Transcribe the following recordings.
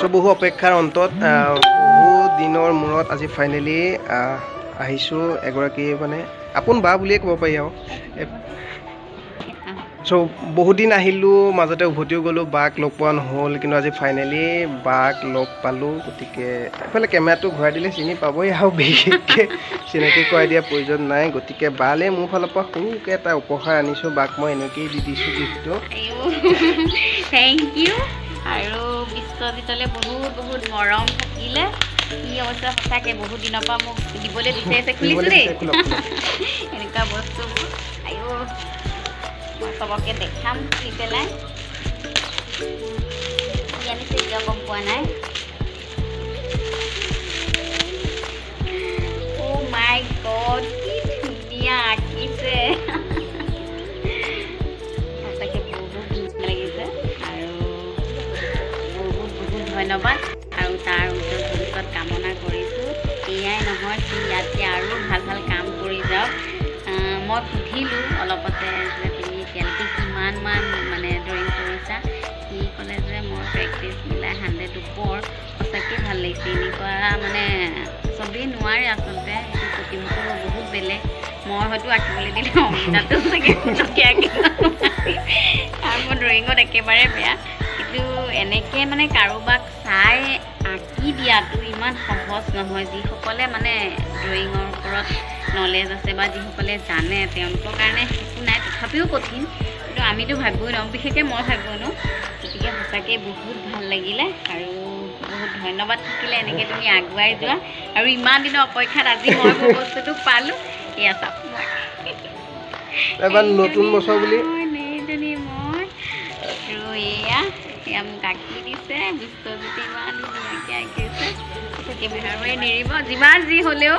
So বহু অপেক্ষাৰ অন্তত বহু দিনৰ মূৰত আজি ফাইনেলি আহিছোঁ এগৰাকী মানে আপোন বা বুলিয়ে ক'ব পাৰি আৰু চ' বহুত দিন আহিলোঁ মাজতে উভতিও গ'লোঁ বাক লগ পোৱা নহ'ল কিন্তু আজি ফাইনেলি বাক লগ পালোঁ গতিকে এফালে কেমেৰাটো ঘূৰাই দিলে চিনি পাবই আৰু বিশেষকৈ চিনাকি কৰাই দিয়া প্ৰয়োজন নাই গতিকে বালে মোৰ ফালৰ পৰা সৰুকৈ এটা উপহাৰ আনিছোঁ বাক মই এনেকৈয়ে দি দিছোঁ গিফ্টটো থেংক ইউ আৰু বিশ্বজিতলৈ বহুত বহুত মৰম থাকিলে কি অৱশ্যে সঁচাকৈ বহুত দিনৰ পৰা মোক দিবলৈ বিচাৰিছে খুলিছোঁ দেই এনেকুৱা বস্তুবোৰ আয়ো মই চবকে দেখাম খুলি পেলাই কি আনিছে এতিয়া গম পোৱা নাই অ' মাই গড কি ধুনীয়া আঁকিছে সঁচাকৈ বহুত ধুনীয়া লাগিছে আৰু বহুত বহুত ধন্যবাদ আৰু তাৰ উত্তৰ ভৱিষ্যত কামনা কৰিছোঁ এয়াই নহয় সি ইয়াতকৈ আৰু ভাল ভাল কাম কৰি যাওক মই সুধিলোঁ অলপতে যে তুমি এতিয়ালৈকে কিমানমান মানে ড্ৰয়িং কৰিছা সি ক'লে যে মই প্ৰেক্টিচ মিলাই 100 ওপৰ সঁচাকৈ ভাল লাগিছে এনেকুৱা মানে চবেই নোৱাৰে আচলতে সেইটো প্ৰতিভাটো বহুত বেলেগ মই হয়তো আঁকিবলৈ দিলে অমিতাটো চাগে কুটকীয়া আঁকিব কাৰণ মোৰ ড্ৰয়িঙত একেবাৰে বেয়া কিন্তু এনেকৈ মানে কাৰোবাক চাই আঁকি দিয়াটো ইমান সহজ নহয় যিসকলে মানে ড্ৰয়িঙৰ ওপৰত নলেজ আছে বা যিসকলে জানে তেওঁলোকৰ কাৰণে একো নাই তথাপিও কঠিন কিন্তু আমিতো ভাবিবই নোৱাৰোঁ বিশেষকৈ মই ভাবিবই নোৱাৰোঁ গতিকে সঁচাকৈ বহুত ভাল লাগিলে আৰু বহুত ধন্যবাদ থাকিলে এনেকৈ তুমি আগুৱাই যোৱা আৰু ইমান দিনৰ অপেক্ষাত আজি মই মোৰ বস্তুটো পালোঁ এয়া চাওক মই এবাৰ নতুন বছৰ বুলি এইজনী মই আৰু এয়া মোক আঁকি দিছে বিশ্বজিতে ইমান ধুনীয়াকৈ আঁকিছে তাকে বেহাৰবাৰী নেৰিব যিমান যি হ'লেও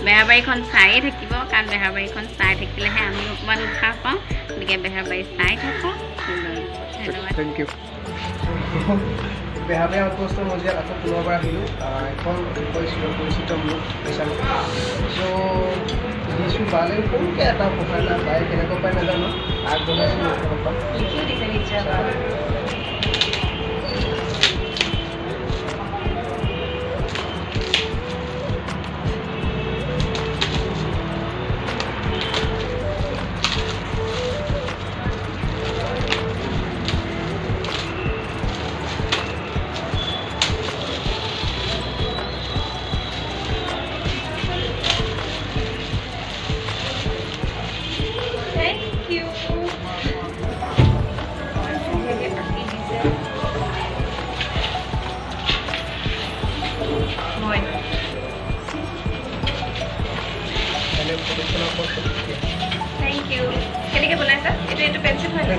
বেহাৰবাৰীখন চায়ে থাকিব কাৰণ বেহাৰবাৰীখন চাই থাকিলেহে আমি অকণমান উৎসাহ পাওঁ গতিকে বেহাৰবাৰী চাই থাকোঁ ধন্যবাদ থেংক ইউ বেহাৰবাৰী আউটপোষ্ট মজিয়াত আকৌ পুনৰবাৰ আহিলোঁ এখন পৰিচিত মোক হিচাপে চ' দিছোঁ বালে সৰুকৈ এটা উপহাৰ না বায়ে কেনেকৈ পাই নাজানো আগবঢ়াইছোঁ মোৰ ফালৰ পৰা লিখিও দিছে নিশ্চয় Thank you. Ketika bulan sah, itu pensil mana?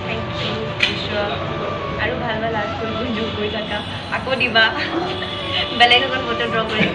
Thank you, Vishwa. Aru bhal last kuri jog kuri taka. Ako diba? Belai kan foto draw kuri.